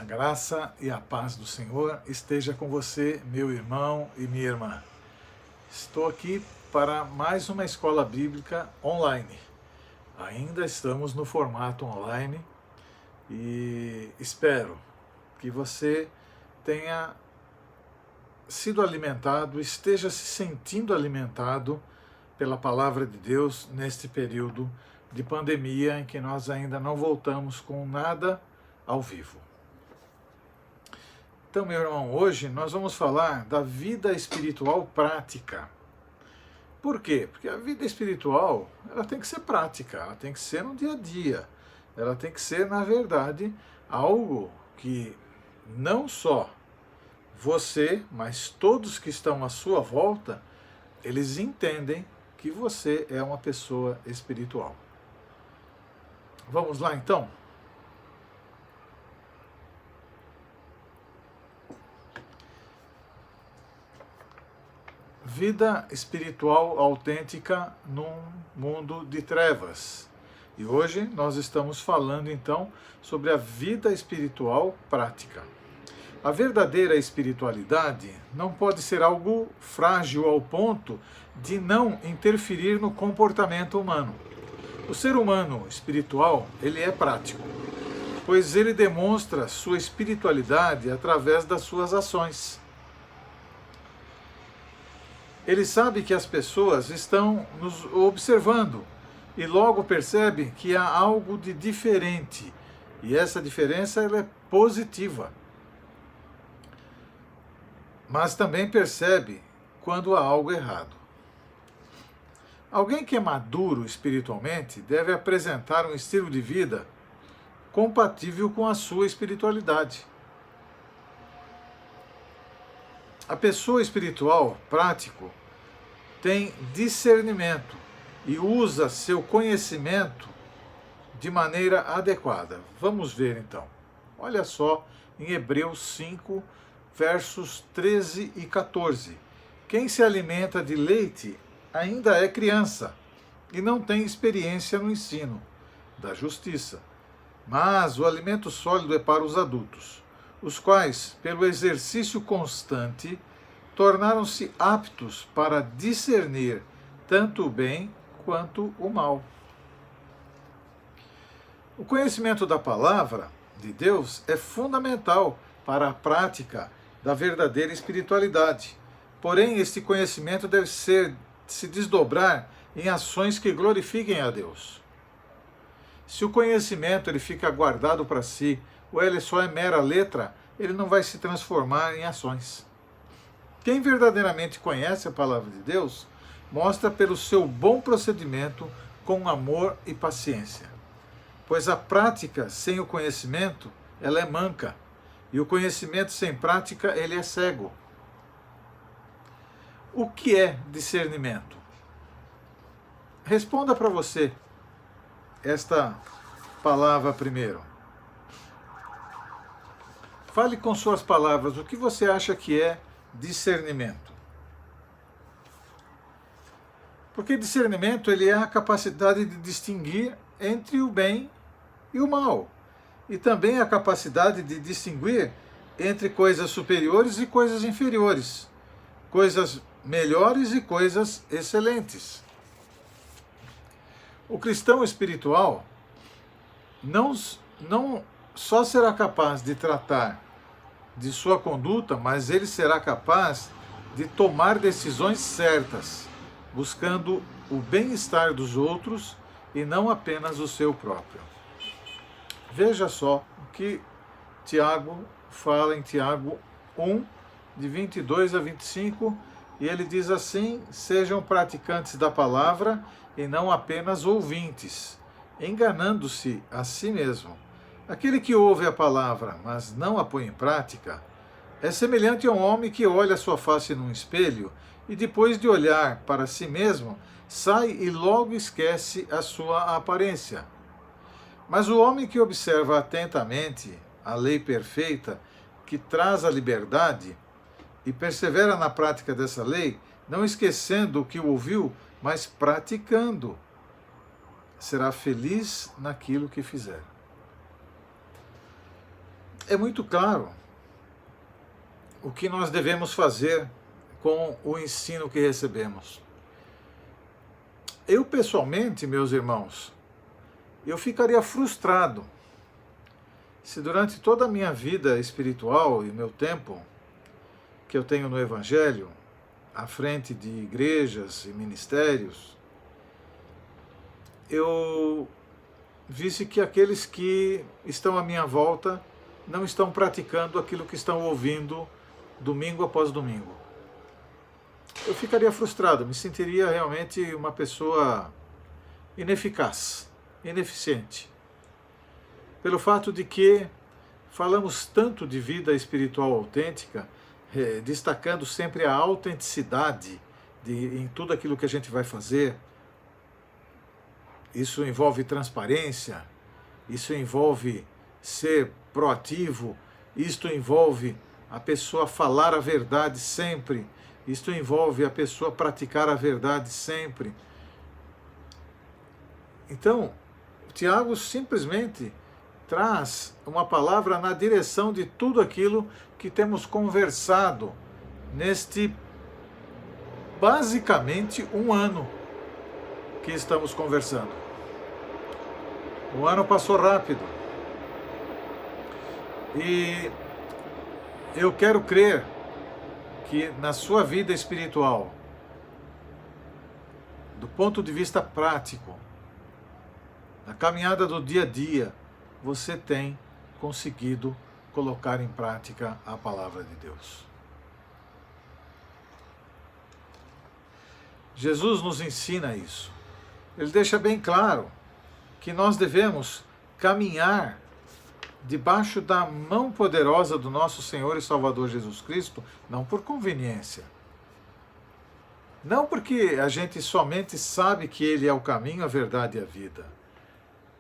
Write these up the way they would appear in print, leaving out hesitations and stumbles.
A graça e a paz do Senhor esteja com você, meu irmão e minha irmã. Estou aqui para mais uma escola bíblica online. Ainda estamos no formato online e espero que você tenha sido alimentado, esteja se sentindo alimentado pela palavra de Deus neste período de pandemia em que nós ainda não voltamos com nada ao vivo. Então, meu irmão, hoje nós vamos falar da vida espiritual prática. Por quê? Porque a vida espiritual, ela tem que ser prática, ela tem que ser no dia a dia. Ela tem que ser, na verdade, algo que não só você, mas todos que estão à sua volta, eles entendem que você é uma pessoa espiritual. Vamos lá, então? Vida espiritual autêntica num mundo de trevas. E hoje nós estamos falando então sobre a vida espiritual prática. A verdadeira espiritualidade não pode ser algo frágil ao ponto de não interferir no comportamento humano. O ser humano espiritual, ele é prático, pois ele demonstra sua espiritualidade através das suas ações. Ele sabe que as pessoas estão nos observando e logo percebe que há algo de diferente. E essa diferença ela é positiva. Mas também percebe quando há algo errado. Alguém que é maduro espiritualmente deve apresentar um estilo de vida compatível com a sua espiritualidade. A pessoa espiritual, prático, tem discernimento e usa seu conhecimento de maneira adequada. Vamos ver então. Olha só em Hebreus 5, versos 13 e 14. Quem se alimenta de leite ainda é criança e não tem experiência no ensino da justiça. Mas o alimento sólido é para os adultos, os quais, pelo exercício constante, tornaram-se aptos para discernir tanto o bem quanto o mal. O conhecimento da palavra de Deus é fundamental para a prática da verdadeira espiritualidade. Porém, este conhecimento deve se desdobrar em ações que glorifiquem a Deus. Se o conhecimento ele fica guardado para si, ou ele só é mera letra, ele não vai se transformar em ações. Quem verdadeiramente conhece a palavra de Deus, mostra pelo seu bom procedimento com amor e paciência. Pois a prática sem o conhecimento, ela é manca, e o conhecimento sem prática, ele é cego. O que é discernimento? Responda para você esta palavra primeiro. Fale com suas palavras o que você acha que é discernimento. Porque discernimento ele é a capacidade de distinguir entre o bem e o mal. E também a capacidade de distinguir entre coisas superiores e coisas inferiores. Coisas melhores e coisas excelentes. O cristão espiritual não só será capaz de tratar de sua conduta, mas ele será capaz de tomar decisões certas, buscando o bem-estar dos outros e não apenas o seu próprio. Veja só o que Tiago fala em Tiago 1, de 22 a 25, e ele diz assim: sejam praticantes da palavra e não apenas ouvintes, enganando-se a si mesmo. Aquele que ouve a palavra, mas não a põe em prática, é semelhante a um homem que olha sua face num espelho e depois de olhar para si mesmo, sai e logo esquece a sua aparência. Mas o homem que observa atentamente a lei perfeita, que traz a liberdade, e persevera na prática dessa lei, não esquecendo o que ouviu, mas praticando, será feliz naquilo que fizer. é muito claro o que nós devemos fazer com o ensino que recebemos. Eu, pessoalmente, meus irmãos, eu ficaria frustrado se durante toda a minha vida espiritual e meu tempo que eu tenho no Evangelho, à frente de igrejas e ministérios, eu visse que aqueles que estão à minha volta não estão praticando aquilo que estão ouvindo domingo após domingo. Eu ficaria frustrado, me sentiria realmente uma pessoa ineficaz, ineficiente. Pelo fato de que falamos tanto de vida espiritual autêntica, destacando sempre a autenticidade em tudo aquilo que a gente vai fazer. Isso envolve transparência, isso envolve ser proativo, isto envolve a pessoa falar a verdade sempre, isto envolve a pessoa praticar a verdade sempre. Então, Tiago simplesmente traz uma palavra na direção de tudo aquilo que temos conversado neste, basicamente, um ano que estamos conversando. O ano passou rápido. E eu quero crer que na sua vida espiritual, do ponto de vista prático, na caminhada do dia a dia, você tem conseguido colocar em prática a palavra de Deus. Jesus nos ensina isso. Ele deixa bem claro que nós devemos caminhar debaixo da mão poderosa do nosso Senhor e Salvador Jesus Cristo, não por conveniência. Não porque a gente somente sabe que Ele é o caminho, a verdade e a vida,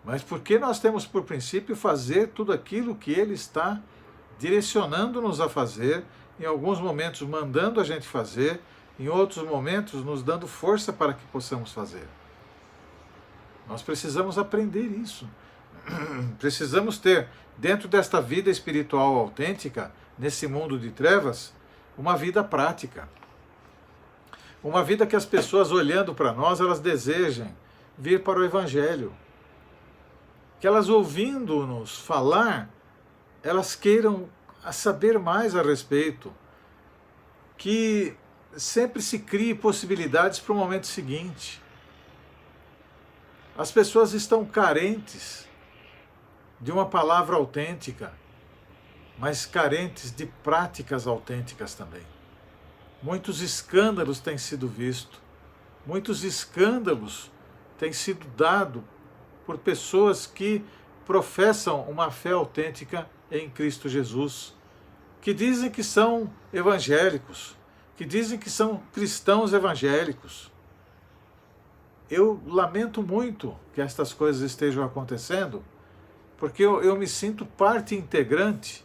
mas porque nós temos por princípio fazer tudo aquilo que Ele está direcionando-nos a fazer, em alguns momentos mandando a gente fazer, em outros momentos nos dando força para que possamos fazer. Nós precisamos aprender isso. Precisamos ter, dentro desta vida espiritual autêntica, nesse mundo de trevas, uma vida prática. Uma vida que as pessoas olhando para nós, elas desejem vir para o Evangelho. Que elas ouvindo-nos falar, elas queiram saber mais a respeito. Que sempre se crie possibilidades para o momento seguinte. As pessoas estão carentes de uma palavra autêntica, mas carentes de práticas autênticas também. Muitos escândalos têm sido vistos, muitos escândalos têm sido dados por pessoas que professam uma fé autêntica em Cristo Jesus, que dizem que são evangélicos, que dizem que são cristãos evangélicos. Eu lamento muito que estas coisas estejam acontecendo, porque eu me sinto parte integrante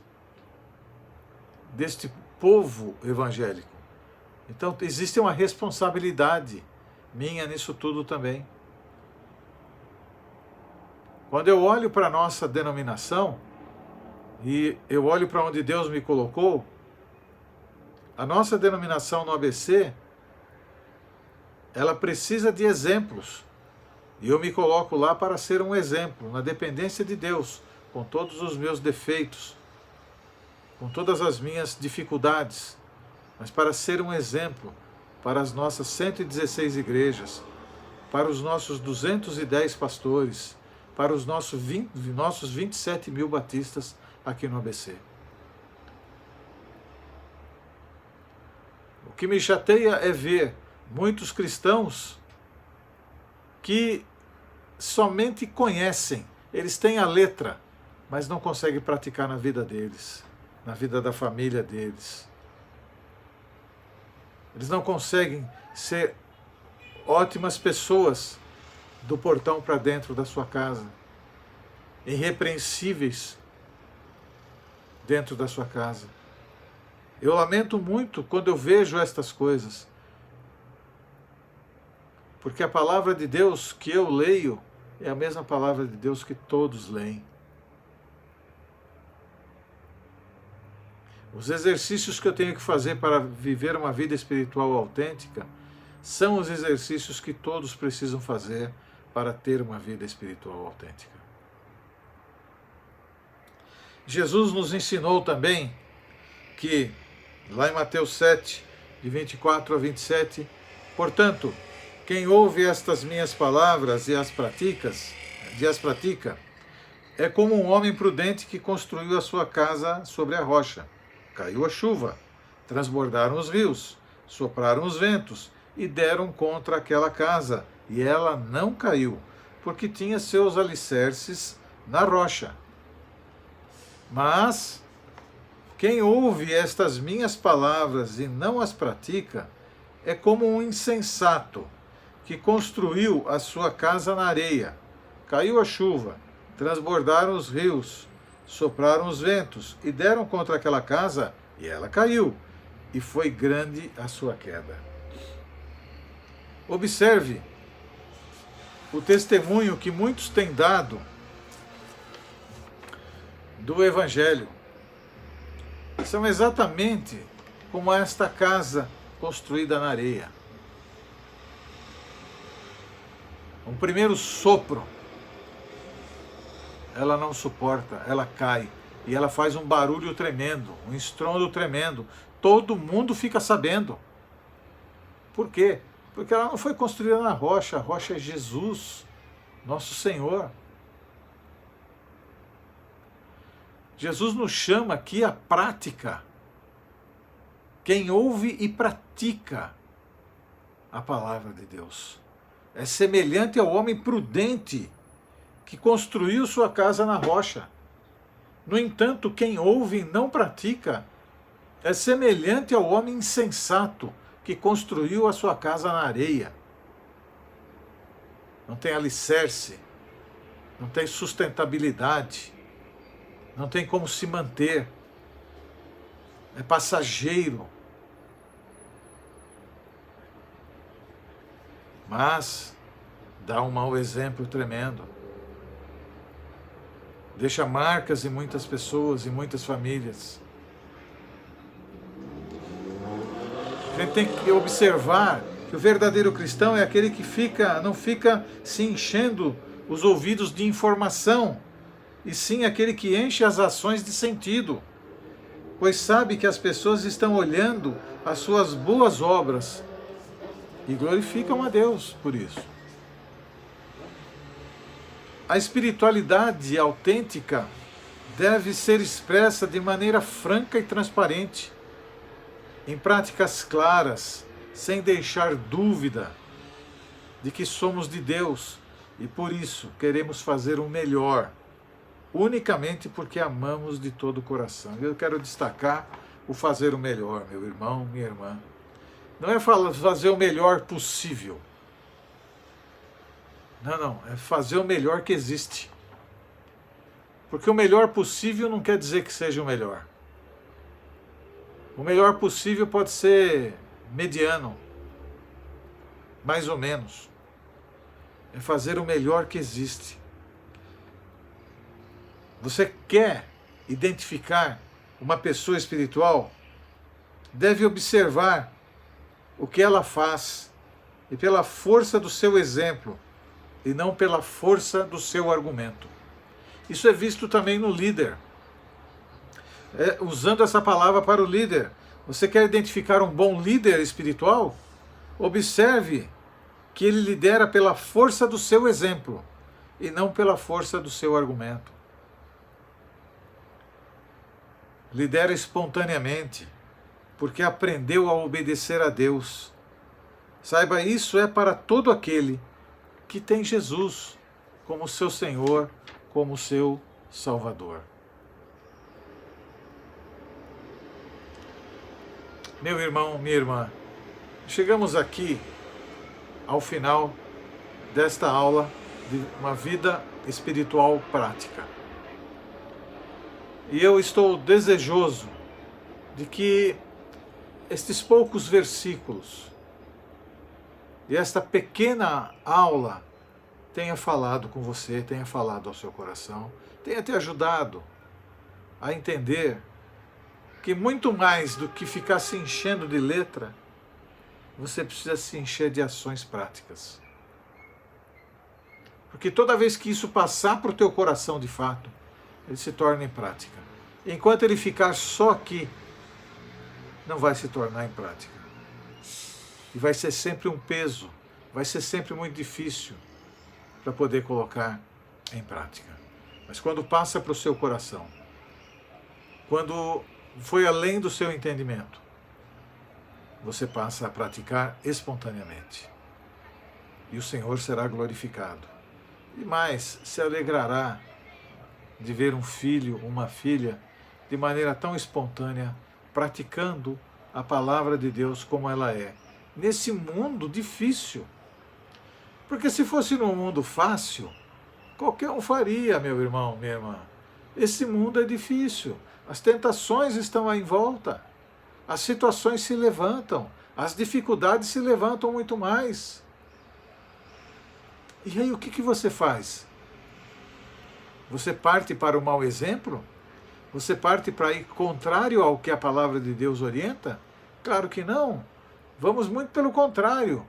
deste povo evangélico. Então existe uma responsabilidade minha nisso tudo também. Quando eu olho para a nossa denominação, e eu olho para onde Deus me colocou, a nossa denominação no ABC, ela precisa de exemplos. E eu me coloco lá para ser um exemplo, na dependência de Deus, com todos os meus defeitos, com todas as minhas dificuldades, mas para ser um exemplo para as nossas 116 igrejas, para os nossos 210 pastores, para os nossos 27 mil batistas aqui no ABC. O que me chateia é ver muitos cristãos que somente conhecem, eles têm a letra, mas não conseguem praticar na vida deles, na vida da família deles. Eles não conseguem ser ótimas pessoas do portão para dentro da sua casa, irrepreensíveis dentro da sua casa. Eu lamento muito quando eu vejo estas coisas, porque a palavra de Deus que eu leio é a mesma palavra de Deus que todos leem. Os exercícios que eu tenho que fazer para viver uma vida espiritual autêntica são os exercícios que todos precisam fazer para ter uma vida espiritual autêntica. Jesus nos ensinou também que, lá em Mateus 7, de 24 a 27, portanto, quem ouve estas minhas palavras e as pratica, é como um homem prudente que construiu a sua casa sobre a rocha. Caiu a chuva, transbordaram os rios, sopraram os ventos e deram contra aquela casa, e ela não caiu, porque tinha seus alicerces na rocha. Mas quem ouve estas minhas palavras e não as pratica é como um insensato que construiu a sua casa na areia. Caiu a chuva, transbordaram os rios, sopraram os ventos e deram contra aquela casa, e ela caiu, e foi grande a sua queda. Observe o testemunho que muitos têm dado do Evangelho. São exatamente como esta casa construída na areia. Um primeiro sopro, ela não suporta, ela cai. E ela faz um barulho tremendo, um estrondo tremendo. Todo mundo fica sabendo. Por quê? Porque ela não foi construída na rocha. A rocha é Jesus, nosso Senhor. Jesus nos chama aqui à prática. Quem ouve e pratica a palavra de Deus é semelhante ao homem prudente que construiu sua casa na rocha. No entanto, quem ouve e não pratica é semelhante ao homem insensato que construiu a sua casa na areia. Não tem alicerce, não tem sustentabilidade, não tem como se manter, é passageiro. Mas dá um mau exemplo tremendo. Deixa marcas em muitas pessoas, em muitas famílias. A gente tem que observar que o verdadeiro cristão é aquele que não fica se enchendo os ouvidos de informação, e sim aquele que enche as ações de sentido, pois sabe que as pessoas estão olhando as suas boas obras e glorificam a Deus por isso. A espiritualidade autêntica deve ser expressa de maneira franca e transparente, em práticas claras, sem deixar dúvida de que somos de Deus e por isso queremos fazer o melhor, unicamente porque amamos de todo o coração. Eu quero destacar o fazer o melhor, meu irmão, minha irmã. Não é fazer o melhor possível. Não, é fazer o melhor que existe. Porque o melhor possível não quer dizer que seja o melhor. O melhor possível pode ser mediano, mais ou menos. É fazer o melhor que existe. Você quer identificar uma pessoa espiritual? Deve observar o que ela faz e pela força do seu exemplo e não pela força do seu argumento. Isso é visto também no líder. Usando essa palavra para o líder. Você quer identificar um bom líder espiritual? Observe que ele lidera pela força do seu exemplo e não pela força do seu argumento. Lidera espontaneamente, porque aprendeu a obedecer a Deus. Saiba, isso é para todo aquele que tem Jesus como seu Senhor, como seu Salvador. Meu irmão, minha irmã, chegamos aqui ao final desta aula de uma vida espiritual prática. E eu estou desejoso de que estes poucos versículos e esta pequena aula tenha falado com você, tenha falado ao seu coração, tenha te ajudado a entender que muito mais do que ficar se enchendo de letra, você precisa se encher de ações práticas. Porque toda vez que isso passar para o teu coração de fato, ele se torna em prática. Enquanto ele ficar só aqui, não vai se tornar em prática. E vai ser sempre um peso, vai ser sempre muito difícil para poder colocar em prática. Mas quando passa para o seu coração, quando foi além do seu entendimento, você passa a praticar espontaneamente. E o Senhor será glorificado. E mais, se alegrará de ver um filho, uma filha, de maneira tão espontânea, praticando a palavra de Deus como ela é, nesse mundo difícil. Porque se fosse num mundo fácil, qualquer um faria, meu irmão, minha irmã. Esse mundo é difícil, as tentações estão aí em volta, as situações se levantam, as dificuldades se levantam muito mais. E aí o que você faz? Você parte para o mau exemplo? Você parte para ir contrário ao que a palavra de Deus orienta? Claro que não. Vamos muito pelo contrário.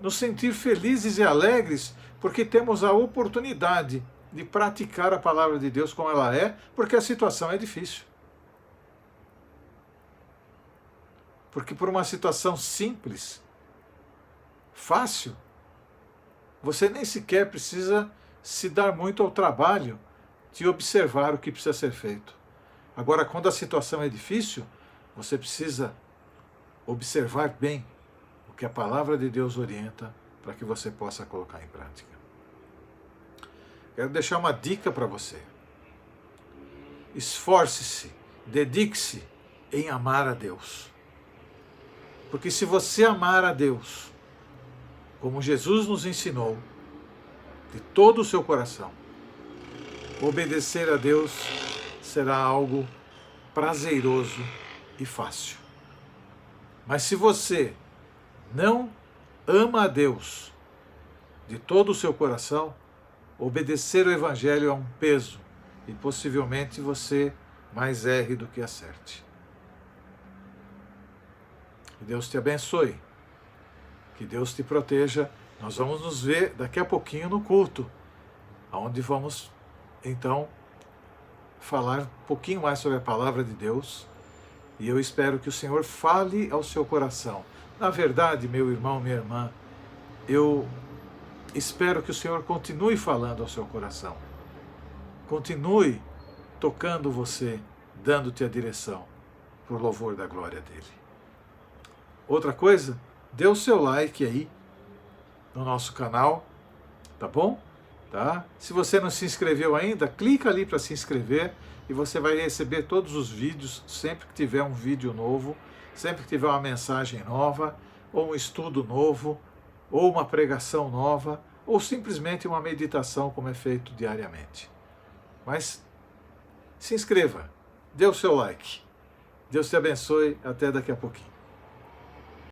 Nos sentir felizes e alegres porque temos a oportunidade de praticar a palavra de Deus como ela é, porque a situação é difícil. Porque por uma situação simples, fácil, você nem sequer precisa se dar muito ao trabalho de observar o que precisa ser feito. Agora, quando a situação é difícil, você precisa observar bem o que a palavra de Deus orienta para que você possa colocar em prática. Quero deixar uma dica para você. Esforce-se, dedique-se em amar a Deus. Porque se você amar a Deus, como Jesus nos ensinou, de todo o seu coração, obedecer a Deus será algo prazeroso e fácil. Mas se você não ama a Deus de todo o seu coração, obedecer o Evangelho é um peso e possivelmente você mais erre do que acerte. Que Deus te abençoe. Que Deus te proteja. Nós vamos nos ver daqui a pouquinho no culto, onde vamos, então, falar um pouquinho mais sobre a palavra de Deus. E eu espero que o Senhor fale ao seu coração. Na verdade, meu irmão, minha irmã, eu espero que o Senhor continue falando ao seu coração. Continue tocando você, dando-te a direção, por louvor da glória dele. Outra coisa, dê o seu like aí no nosso canal, tá bom? Tá? Se você não se inscreveu ainda, clica ali para se inscrever e você vai receber todos os vídeos sempre que tiver um vídeo novo, sempre que tiver uma mensagem nova, ou um estudo novo, ou uma pregação nova, ou simplesmente uma meditação como é feito diariamente. Mas se inscreva, dê o seu like. Deus te abençoe, até daqui a pouquinho.